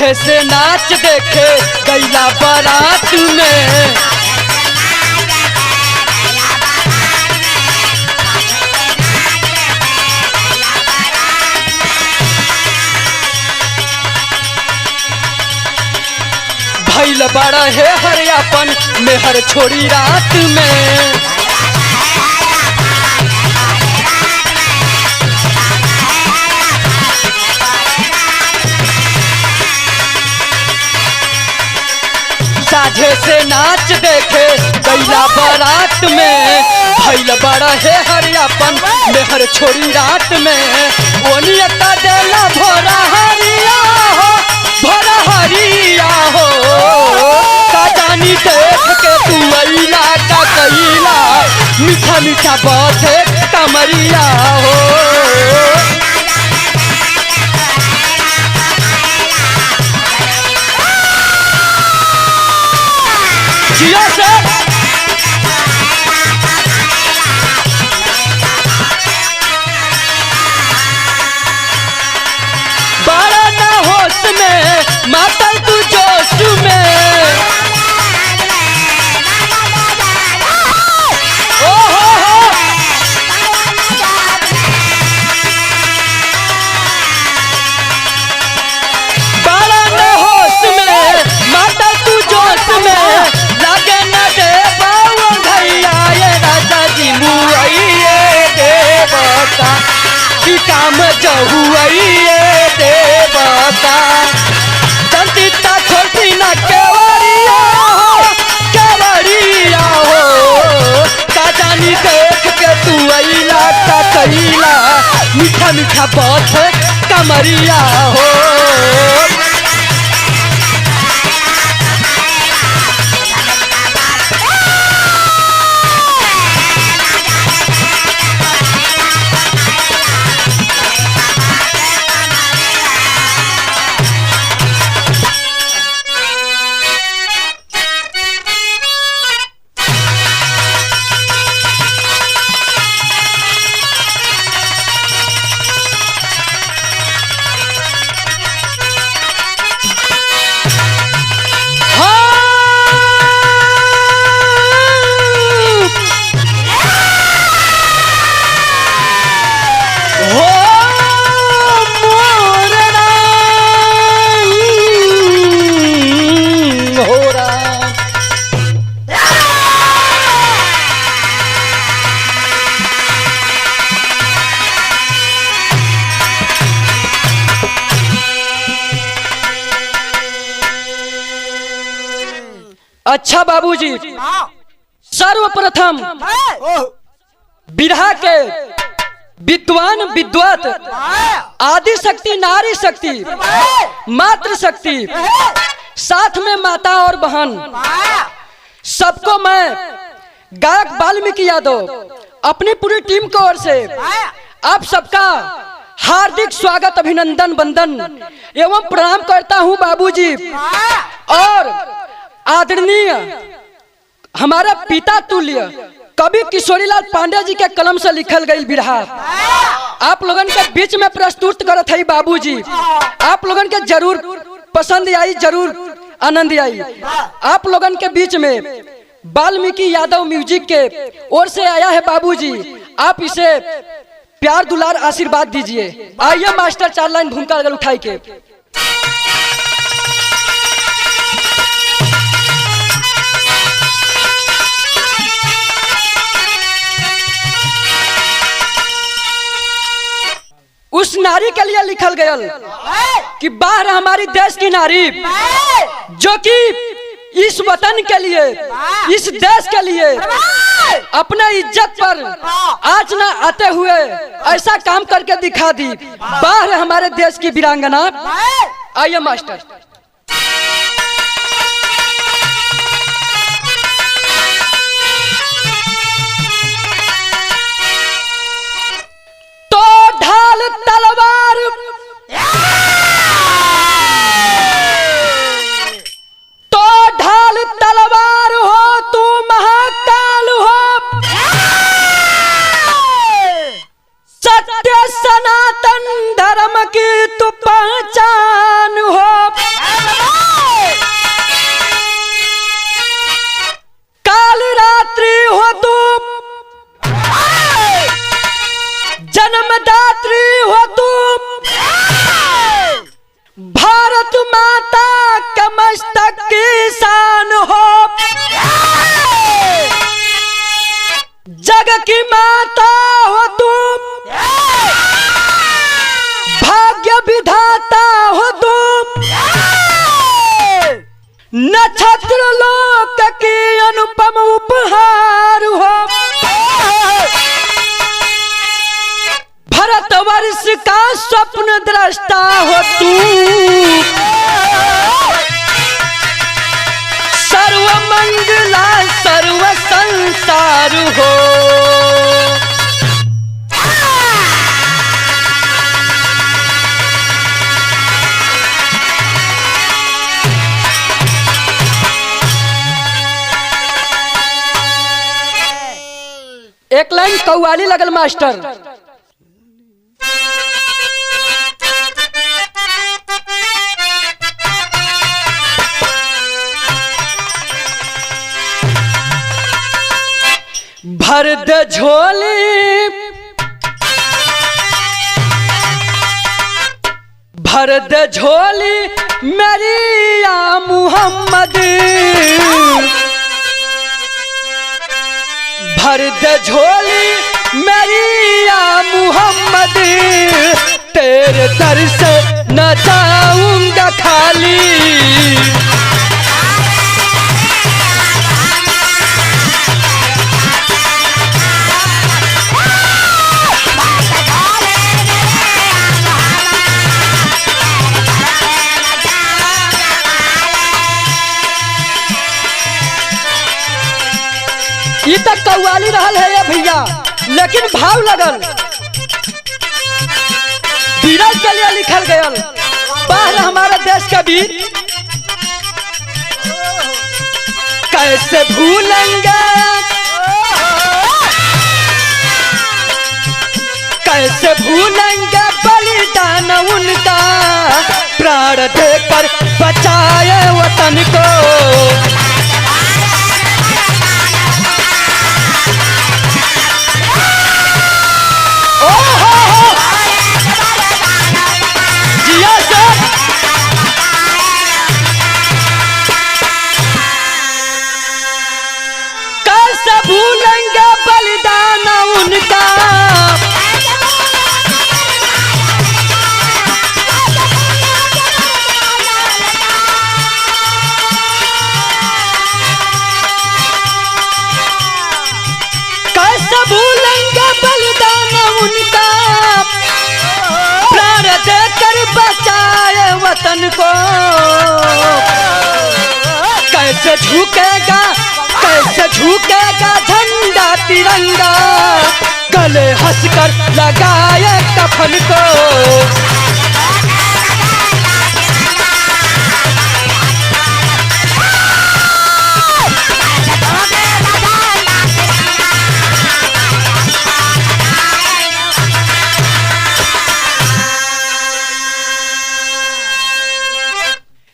साझे से नाच देखे गैला बारात में। भइल बड़ा है हरियापन मेहर छोड़ी रात में। साझे से नाच देखे गैला बारात में। भइल बड़ा है हरियापन मेहर छोड़ी रात में। ओनियता देला भोरा हरिया हो, भोरा हरिया हो। का जानी देख के तू अइला का कइला, मीठा मीठा बात है कमरिया हो। जिया से बड़ा ना होश में मातल तू जोश में। ओ हो बड़ा ना होश में मातल तू जोश में। लागे न दे बाबू भैया ये राजा जी मुआइए देवता की काम जहुआइए देवता। चंदिता छोटी न केवड़िया हो, केवड़िया हो। का जानी देख के तू अइला का कइला, मीठा मीठा बात है कमरिया हो। अच्छा बाबूजी, सर्वप्रथम बिरहा के विद्वान विद्वत आदि शक्ति नारी शक्ति मातृ शक्ति साथ में माता और बहन सबको मैं गायक वाल्मीकि यादव अपनी पूरी टीम की ओर से आप सबका हार्दिक स्वागत अभिनंदन वंदन एवं प्रणाम करता हूं बाबूजी। और आदरणीय हमारा पिता तुल्य कवि किशोरीलाल पांडे जी के कलम से लिखल गई बिरहा आप लोगन के बीच में प्रस्तुत करत है बाबूजी। आप लोगन के जरूर पसंद आई, जरूर आनंद आई। आप लोगन के बीच में वाल्मीकि यादव म्यूजिक के ओर से आया है बाबूजी। आप इसे प्यार दुलार आशीर्वाद दीजिए। आइए मास्टर 4 लाइन भूमिका अगर उठाई के। उस नारी के लिए लिखल गया कि बाहर हमारी देश की नारी जो कि इस वतन के लिए इस देश के लिए अपने इज्जत पर आज न आते हुए ऐसा काम करके दिखा दी। बाहर हमारे देश की वीरांगना। आइए मास्टर। तो ढाल तलवार हो तू महाकाल हो, सत्य सनातन धर्म की तू पहचान हो। माता हो तुम, भाग्य विधाता हो तुम, नक्षत्र लोक की अनुपम उपहार हो, भारतवर्ष का स्वप्न दृष्टा हो तू, सर्व मंगला सर्व संसार हो। एक लाइन कव्वाली लगल मास्टर। भर दे झोली, भर दे झोली मेरी या मुहम्मद, भर दे झोली मेरी या मुहम्मद, तेरे दर से न जाऊंगा खाली। ये तक कव्वाली रहल है ये भैया, लेकिन भाव लगल बीरज के लिए लिखल गयल। बाहर हमारे देश का वीर, कैसे भूलेंगे, कैसे भूलेंगे बलिदान उनका, प्राण देकर बचाए वतन को। कैसे भूलेंगे बलिदान उनका, कैसे भूलेंगे बलिदान उनका, प्राण देकर बचाए वतन को। कैसे झुकेगा, कैसे झुकेगा झंडा तिरंगा, गले हंसकर लगाए कफन को।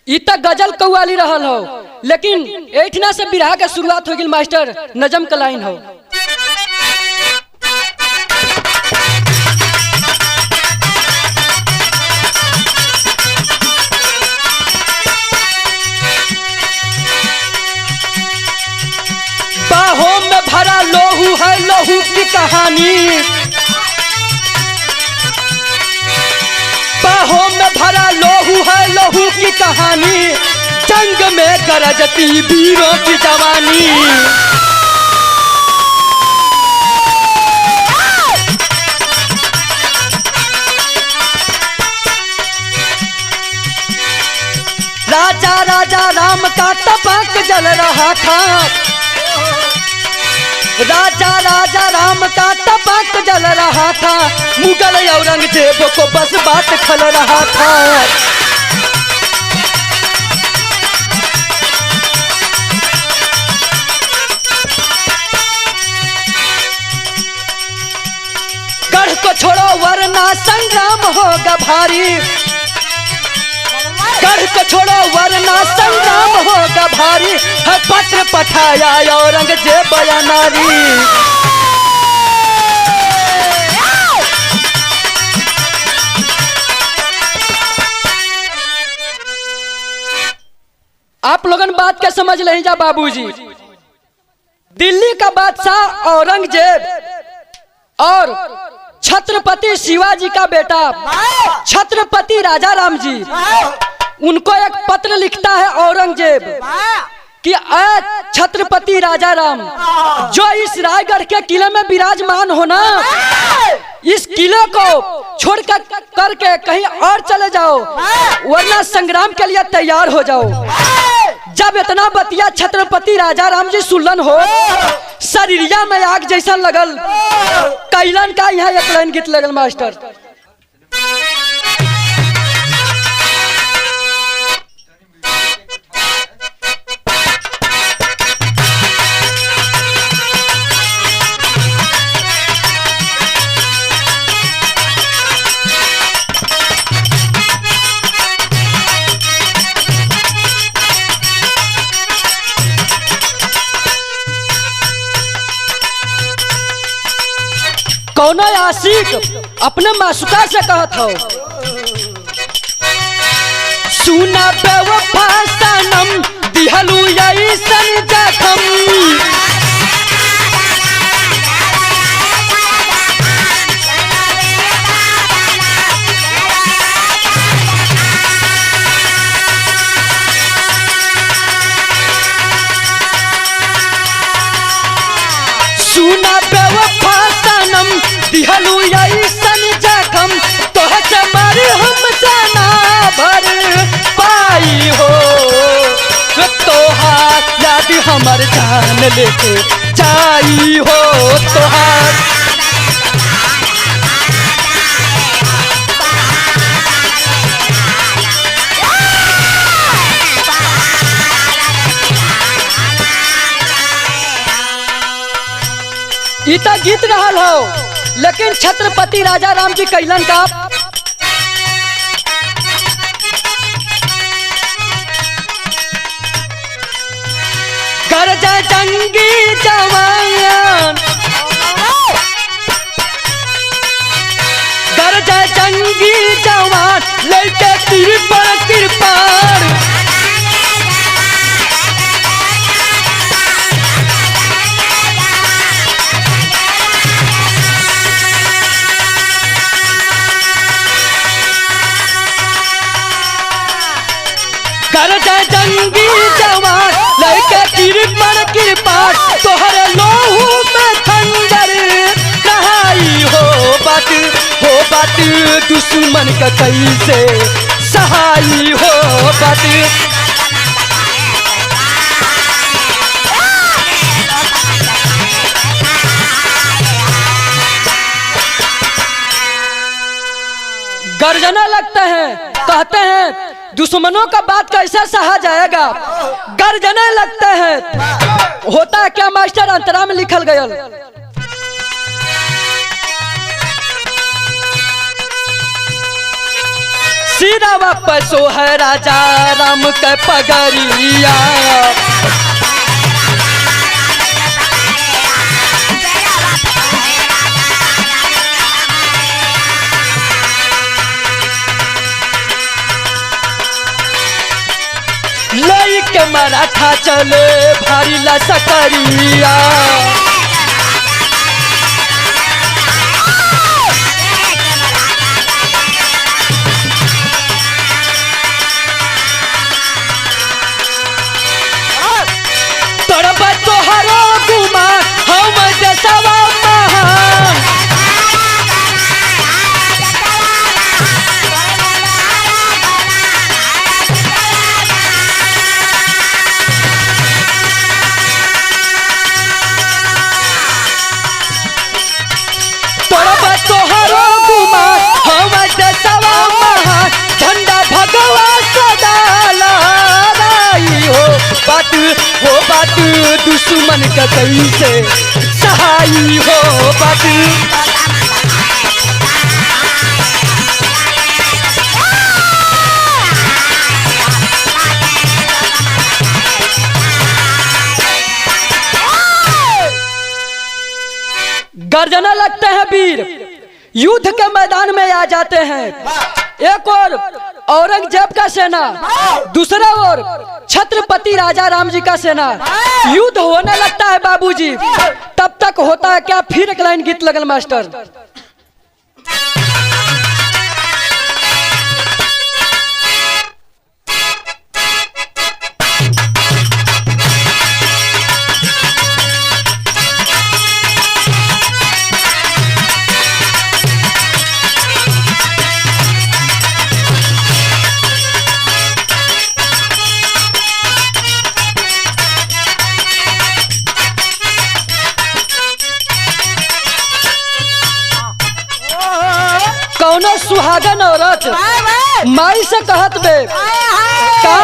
इ तक गजल कव्वाली रहल हो, लेकिन एठना से बिरहा के शुरुआत हो गई मास्टर, नजम का लाइन हो। बाहों में भरा लोहू है लोहू की कहानी, बाहों में भरा लोहू है लोहू की कहानी, जंग में गरजती वीरों की जवानी। राजा राजा राम का टपक जल रहा था, राजा राजा राम का टपक जल रहा था, मुगल औरंगजेब को बस बात खल रहा था। गढ़ को छोड़ो वरना संग्राम होगा भारी, गढ़ को छोड़ो वरना संग्राम होगा भारी, है पत्र पठाया औरंगजेब या नारी। आप लोगन बात क्या समझ नहीं जा बाबूजी। दिल्ली का बादशाह औरंगजेब और छत्रपति शिवाजी का बेटा छत्रपति राजा राम जी उनको एक पत्र लिखता है औरंगजेब कि छत्रपति राजा राम, जो इस रायगढ़ के किले में विराजमान हो ना, इस किले को छोड़कर करके कहीं और चले जाओ, वरना संग्राम के लिए तैयार हो जाओ। जब इतना बतिया छत्रपति राजा राम जी सुनलन हो, शरीरिया में आग जैसा लगल। कैलन का यहाँ एक लाइन गीत लगल मास्टर। कौनो आशिक अपने मासूका से कहत हो, सुना बेवफा सनम दिहलू ऐसन जखम, सुना बेवफा सनम दिहलू ऐसन जखम, तोहके मारी हम जाना भर पाई हो, तोहार याद हमर जान लेके जाई हो, तोहार इतना गीत रहल हो। लेकिन छत्रपति राजा राम जी कैलन का, गरजा जंगी जवान, गरजा जंगी जवान लेके तिरपन तिरपान, गरजा जंगी जवान लेके तिरपन तिरपान, तोहरे लोहू में खंजर नहाई हो, बात दुश्मन का कैसे सहाई हो, बात गर्जना लगता है। कहते हैं दुश्मनों का बात कैसे सहा जाएगा, गर्जने लगते हैं। होता है क्या मास्टर, अंतरा में लिखल गयल, सीधा वापस है राजा राम के पगरिया, लई के मराठा चले भारी लसकरिया, तड़प तोहरो गुमान हम देशवा महान, तोहरो गुमान हम देशवा महान, झंडा भगवा सदा लहराई हो, बात दुश्मन का कैसे सहाई हो, बात गर्जना लगते हैं वीर, युद्ध के मैदान में आ जाते हैं। एक और औरंगजेब का सेना, दूसरा ओर छत्रपति राजा राम जी का सेना, युद्ध होने लगता है बाबूजी। तब तक तक होता है क्या, फिर एक लाइन गीत लगल मास्टर। कौनो सुहागन औरत माई से कहत बे का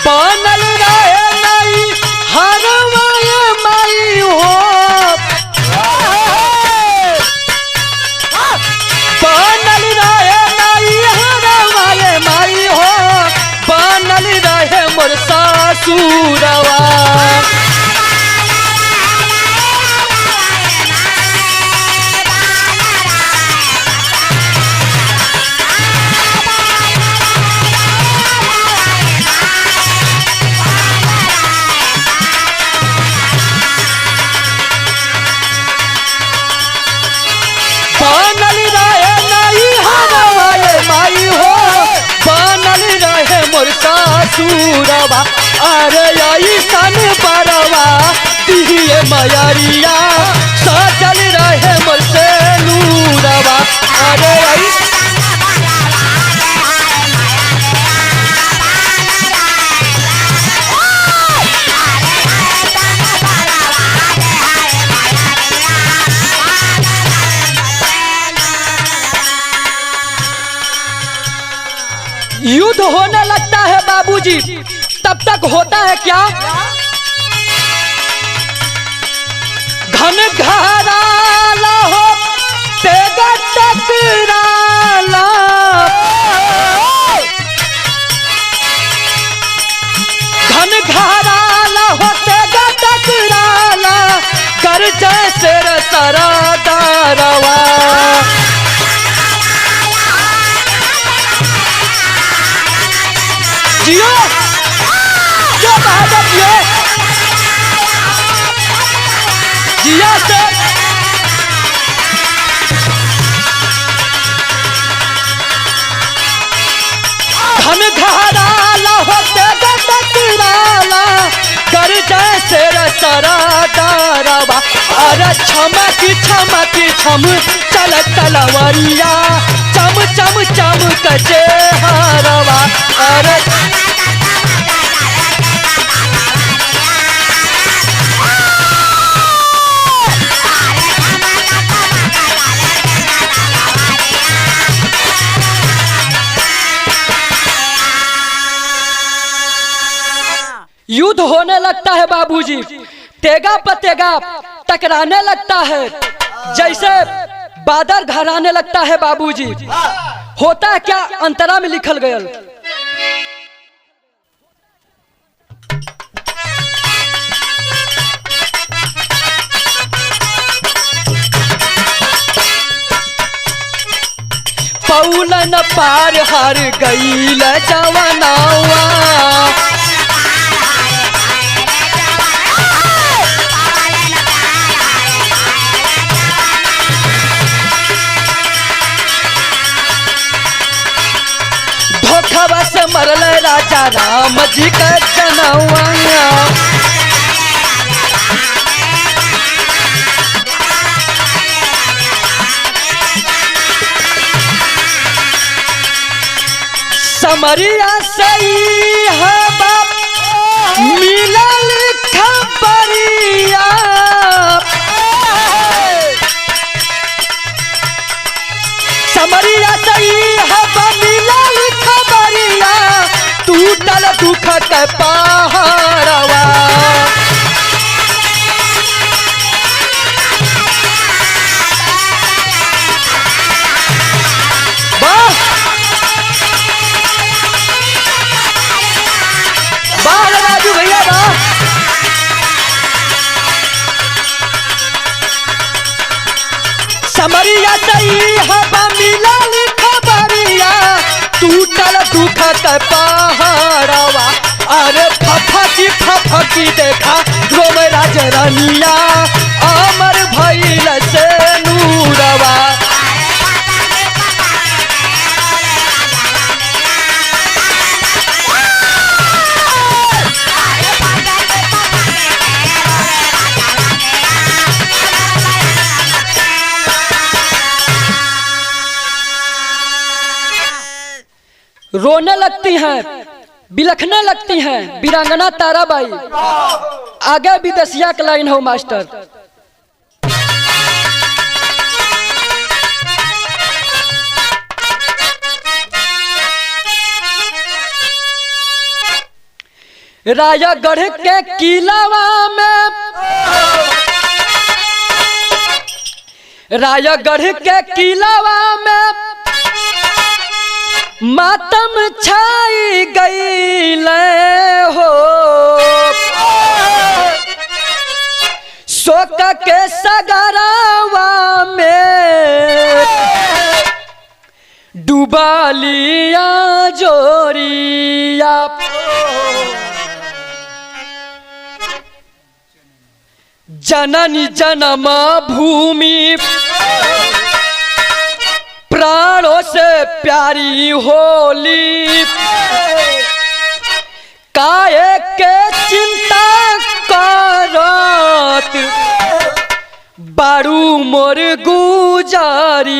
बनल रहे माई हर माई हो, बनल रहे माई हर माई हो, बनल रहे मोर सासुरवा। सूरवा अरे ऐसन बरवा दिए मयरिया सजल रहे मोर से नूरवा। अरे युद्ध होने लगता है बाबूजी, तब तक होता है क्या, घन घराला हो तेगा टकराला, घन घराला हो तेगा टकराला, कर जैसे सरा दारवा। जियो जो बहादुर जियो जिया से घन घराला होते टकराला, कर जैसे सरा दारवा। अरे छमकी छमकी छम चल तलवरिया, चम चम चम कचे हरवा। अरे युद्ध होने लगता है बाबूजी, तेगा पतेगा टकराने लगता है, जैसे बादल घराने लगता है बाबूजी। होता है क्या, अंतरा में लिखल गयल, पौलन पार हार गईल जवनावा, धोखा से मरल राजा राम जी का जनवा। समरिया सही है बाप मिलल खबरिया, समरिया सही है बाप मिलल खबरिया, टूटल दुख के पहाड़वा। राजू भैया समरिया सही हवा मिलल खबरिया, टूटल दुख के पहाड़वा। अरे फफा की फफा की देखा रोम राज रानिया अमर भइल से नूरवा। रोने लगती हैं, बिलखने लगती हैं वीरांगना ताराबाई। आगे विदेशिया का लाइन हो मास्टर। राजागढ़ के किलावा में, राजागढ़ के किलावा में मातम छाई गईल हो। शोक के सगरावा में डूबालिया जोरिया। जननी जन्म भूमि प्राणों से प्यारी होली। काहे के चिंता करत बारू मोर गुजारिया।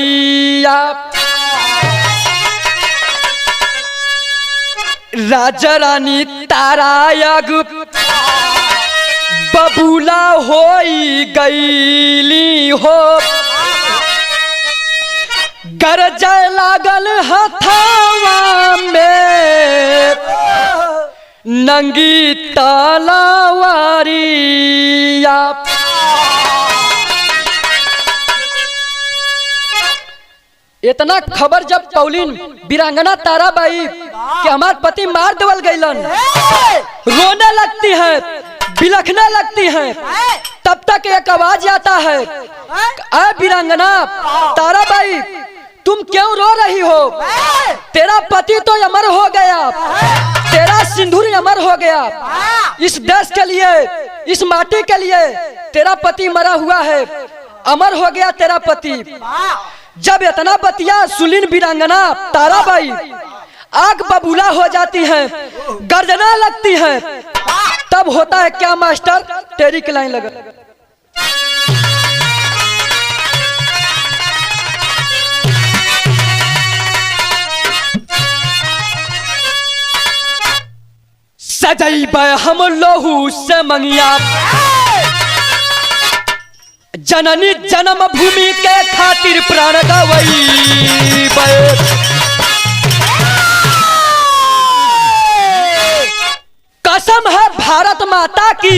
राजा रानी तारायग बबूला होई गईली हो। गरज लागल हथावा में नंगी तलवारिया। इतना खबर जब पौलिन वीरांगना ताराबाई कि हमार पति मार देवल गईलन, रोने लगती है, बिलखने लगती है। तब तक एक आवाज आता है, अरे वीरांगना ताराबाई तुम क्यों रो रही हो? तेरा पति तो अमर हो गया, तेरा सिंदूर अमर हो गया। इस देश के लिए, इस माटी के लिए तेरा पति मरा हुआ है, अमर हो गया तेरा पति। जब इतना बतिया सुलिन वीरांगना ताराबाई आग बबूला हो जाती है, गर्जना लगती है। तब होता है क्या मास्टर? तेरी की लाइन लगा। सजैब हम लोहू से मंगिया, जननी जन्म भूमि के खातिर प्राण गवई। कसम है भारत माता की,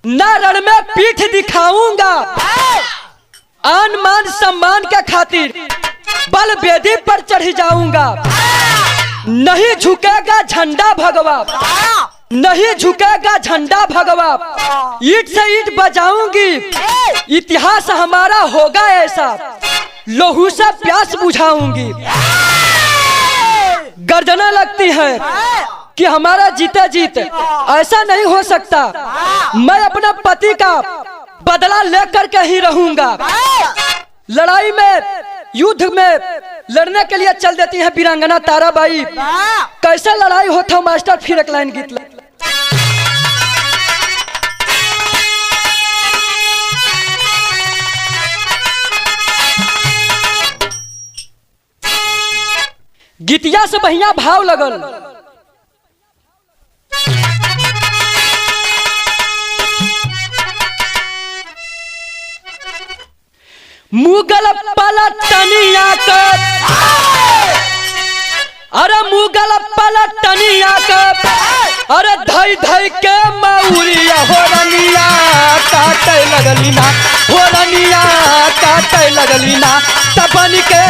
न रण में पीठ दिखाऊंगा। आन मान सम्मान के खातिर बल वेदी पर चढ़ जाऊंगा। नहीं झुकेगा झंडा भगवा, नहीं झुकेगा झंडा भगवा। ईट से ईट बजाऊंगी, इतिहास हमारा होगा ऐसा। लोहू से प्यास बुझाऊंगी। गर्जना लगती है कि हमारा जीते जीत ऐसा नहीं हो सकता। मैं अपना पति का बदला लेकर के ही रहूंगा। लड़ाई में, युद्ध में लड़ने के लिए चल देती है वीरांगना ताराबाई। कैसे लड़ाई होता मास्टर? फिर एक लाइन गीत गीतिया से बढ़िया भाव लगल। मुगल पलटनिया कर, अरे मुगल पलटनिया कर, अरे धई धई के मऊरिया हो रनिया काटे लगली ना, हो रनिया काटे लगली ना। तपन के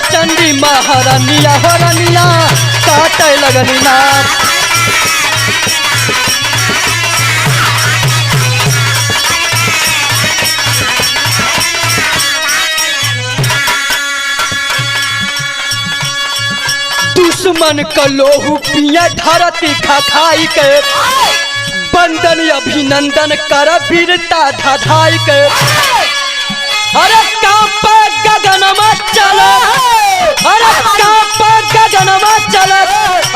चंडी महारानिया हो रनिया काटे लगली ना। दुश्मन का लोहू पिया धरती खा खाई के, बंदन अभिनंदन कर वीरता धाधाई के। अरे कांप गगनमा चले, अरे कांप गगनमा चले,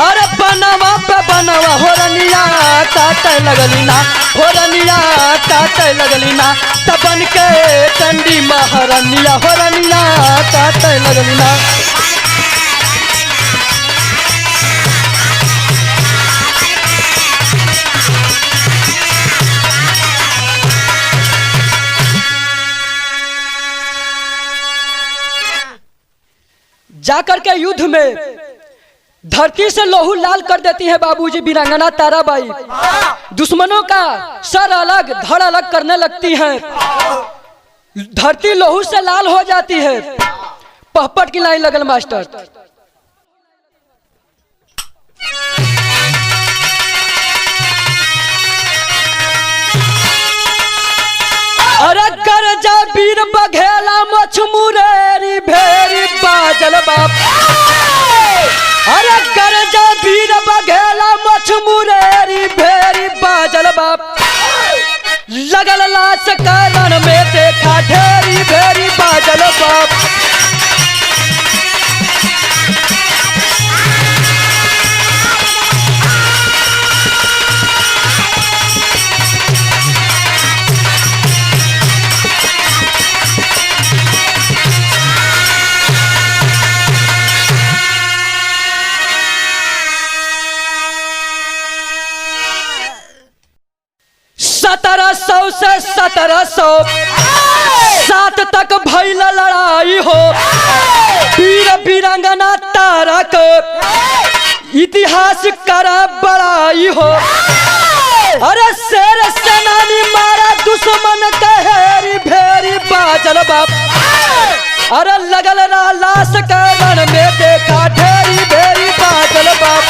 अरे बनवा पे बनवा होरनिया काटे लगली ना, होरनिया काटे लगली ना, तबन के चंडी महारनिया होरनिया काटे लगली ना। जाकर के युद्ध में धरती से लोहू लाल कर देती है बाबूजी वीरांगना ताराबाई। दुश्मनों का सर अलग धड़ अलग करने लगती है, धरती लोहू से लाल हो जाती है। पहपट की लाइन लगल मास्टर। अरे गरजा वीर बघेला मछ मुरेरी भेरी बाजल बाप, अरे गरजा वीर बघेला मछ मुरेरी भेरी बाजल बाप, लगल लाश कारण में देखा ढेरी भेरी बाजल बाप। से 1707 तक भइल लड़ाई हो, वीर वीरांगना तारा के इतिहास करा बड़ाई हो। अरे शेर सेनानी मारा दुश्मन के हेरी भेरी बाजल बाप, अरे लगल लाश के रण में देखा ढेरी भेरी बाजल बाप।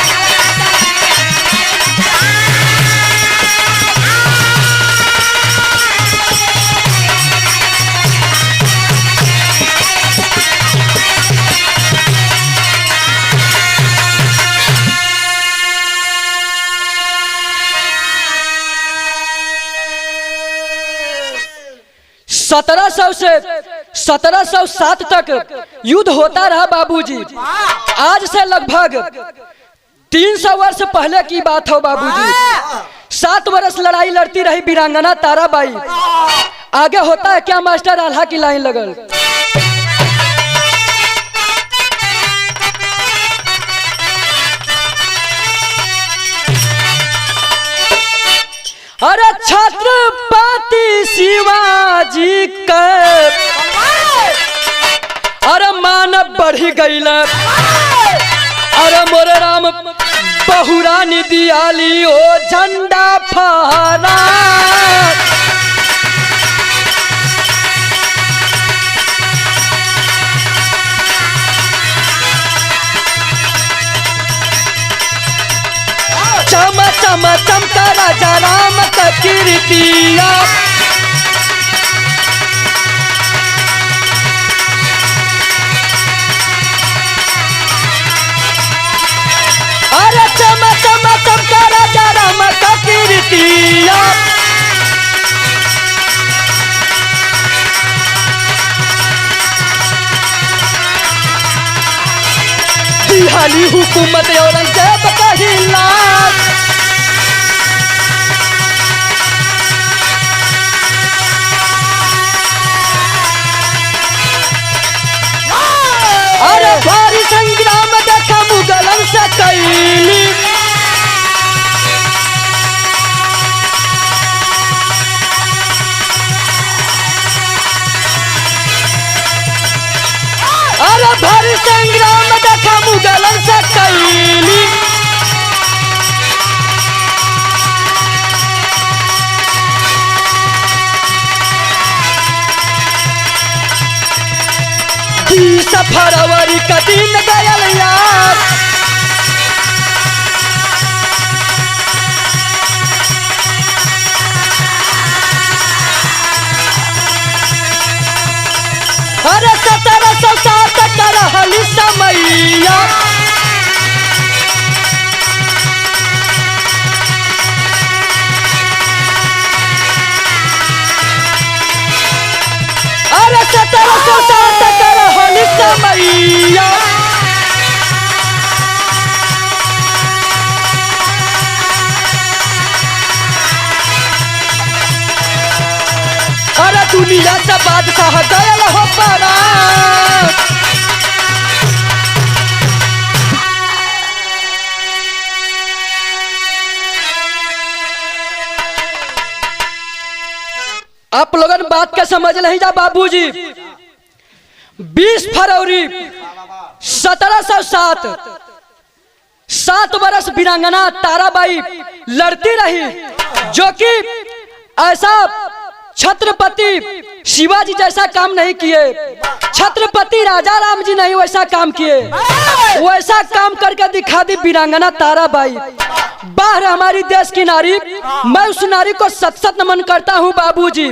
से 1707 तक युद्ध होता रहा बाबूजी। आज से लगभग 300 वर्ष पहले की बात हो बाबूजी। 7 वर्ष लड़ाई लड़ती रही वीरांगना ताराबाई। आगे होता है क्या मास्टर? आल्हा की लाइन लगल। अरे छत्रपति शिवाजी के अरे मान बढ़ी गई, अरे मोरे राम बहुरानी दियाली ओ झंडा फहरा। चम चम चमका राजा राम का कीर्तिया, अरे चम चम चमका राजा राम का कीर्तिया। दिहाली हुकूमत औरंगजेब का हिला, अरे भारी संग्राम देखा मुगलन से कैली, अरे भारी संग्राम देखा मुगलन से कैली। फरवरी का दिन गयल यार, अरे 1707 का रहली समैया, चढ़ैया। अरे दुनिया से बादशाह गयल हो पारा। आप लोगन बात का समझ नहीं जा बाबूजी। 20 फरवरी 1707 7 वर्ष वीरांगना ताराबाई लड़ती रही, जो कि ऐसा छत्रपति शिवाजी जैसा काम नहीं किए, छत्रपति राजा राम जी नहीं वैसा काम किए, वैसा काम करके दिखा दी वीरांगना ताराबाई। बाहर हमारी देश की नारी, मैं उस नारी को सत सत नमन करता हूँ बाबूजी।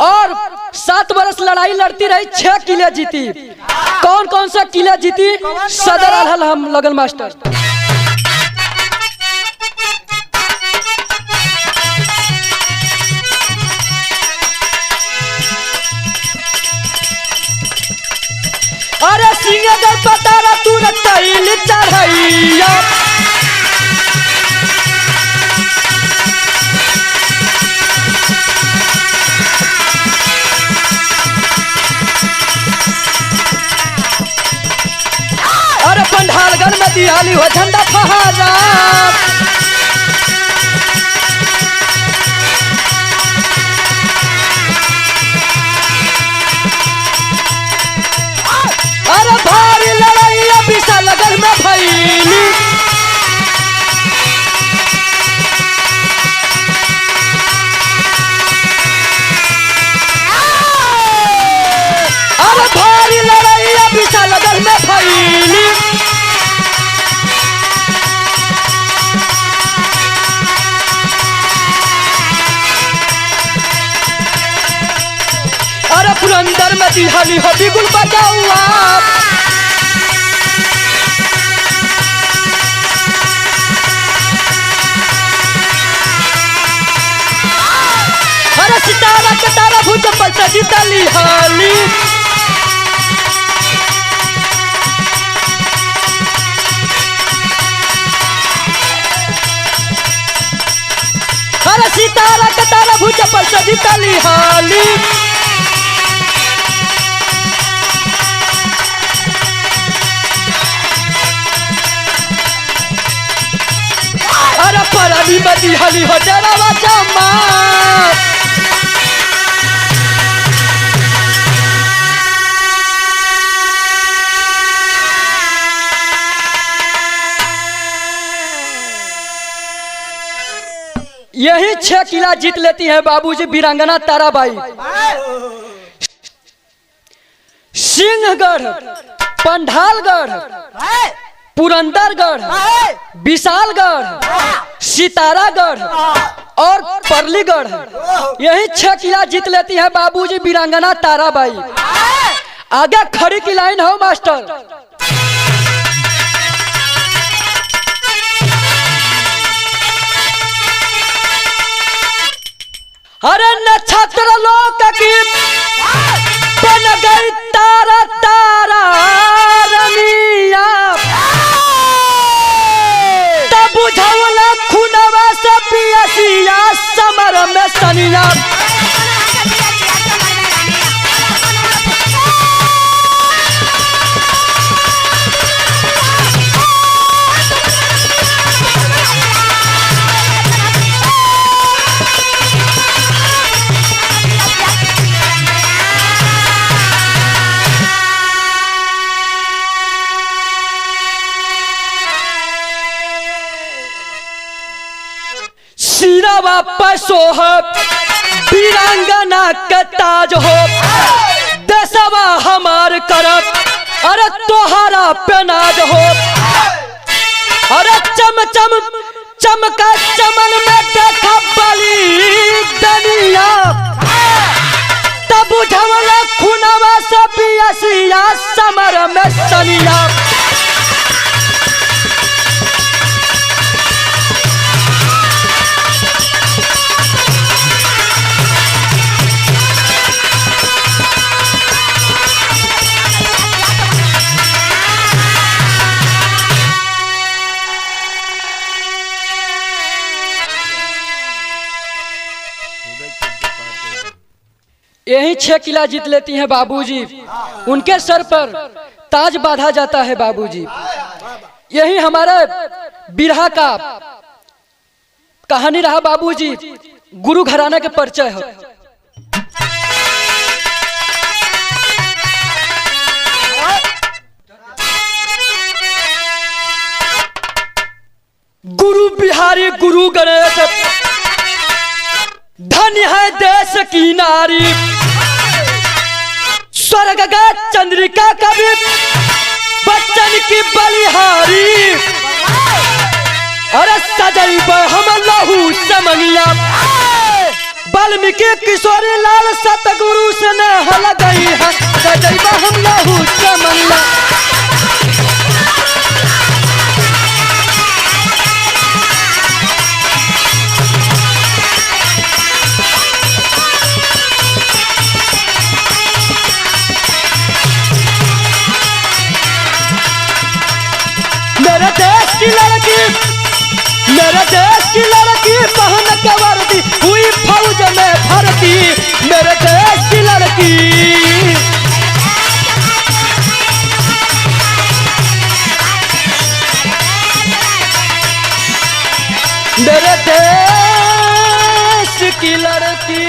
और 7 वर्ष लड़ाई लड़ती रही, 6 किले जीती। कौन कौन सा किले जीती? सदर अलहल हम लगन मास्टर। अरे सिंहगढ़ पतारा तू रतैल चढ़ैया। अरे पंडालगढ़ में दिहाली हो झंडा फहरा। अरे भारी लड़ाई विशालगढ़ में भइली। अरे भारी लड़ाई विशालगढ़ में भइली। अरे पुरंदर में दिहाली हो बिगुल बजाऊआ। अरे सितारा के तारा भूत पर सजी तली हाली। अरे सितारा के तारा भूत पर सजी तली हाली। अरे परली में दिहाली हो जरावा जमा। यही 6 किला जीत लेती है बाबूजी वीरांगना ताराबाई। सिंहगढ़, पंडालगढ़, पुरंदरगढ़, विशालगढ़, सितारागढ़ और परलीगढ़, यही 6 किला जीत लेती है बाबूजी वीरांगना ताराबाई। आगे खड़ी की लाइन हो मास्टर। अरे नक्षत्र लोक की बन गई तारा तारा रनिया। तब बुझौला खुनवा से पियसिया समर में सनिया। सिरावा पैसो हो वीरांगना के ताज हो। देशवा हमार करब अरे तोहरा पे नाज हो। अरे चम चम चमका चमन में देखा बली दनिया। तब बुझवला खुनवा से पियसिया समर में सनिया। यही 6 किला जीत लेती हैं बाबूजी। उनके सर पर ताज बांधा जाता है बाबूजी। यही हमारा बिरहा का कहानी रहा बाबूजी। गुरु घराना के परिचय है। गुरु बिहारी गुरु गणेश धन्य है देश की नारी। स्वर्ग का चंद्रिका कवि बच्चन की बलिहारी। अरे सजैब हम लहू समंगिया वाल्मीकि किशोरी लाल सतगुरु से न गई है। सजैब हम लहू समंगिया। मेरे देश की लड़की, मेरे देश की लड़की पहन के वर्दी हुई फौज में भर्ती। मेरे देश की लड़की, मेरे देश की लड़की।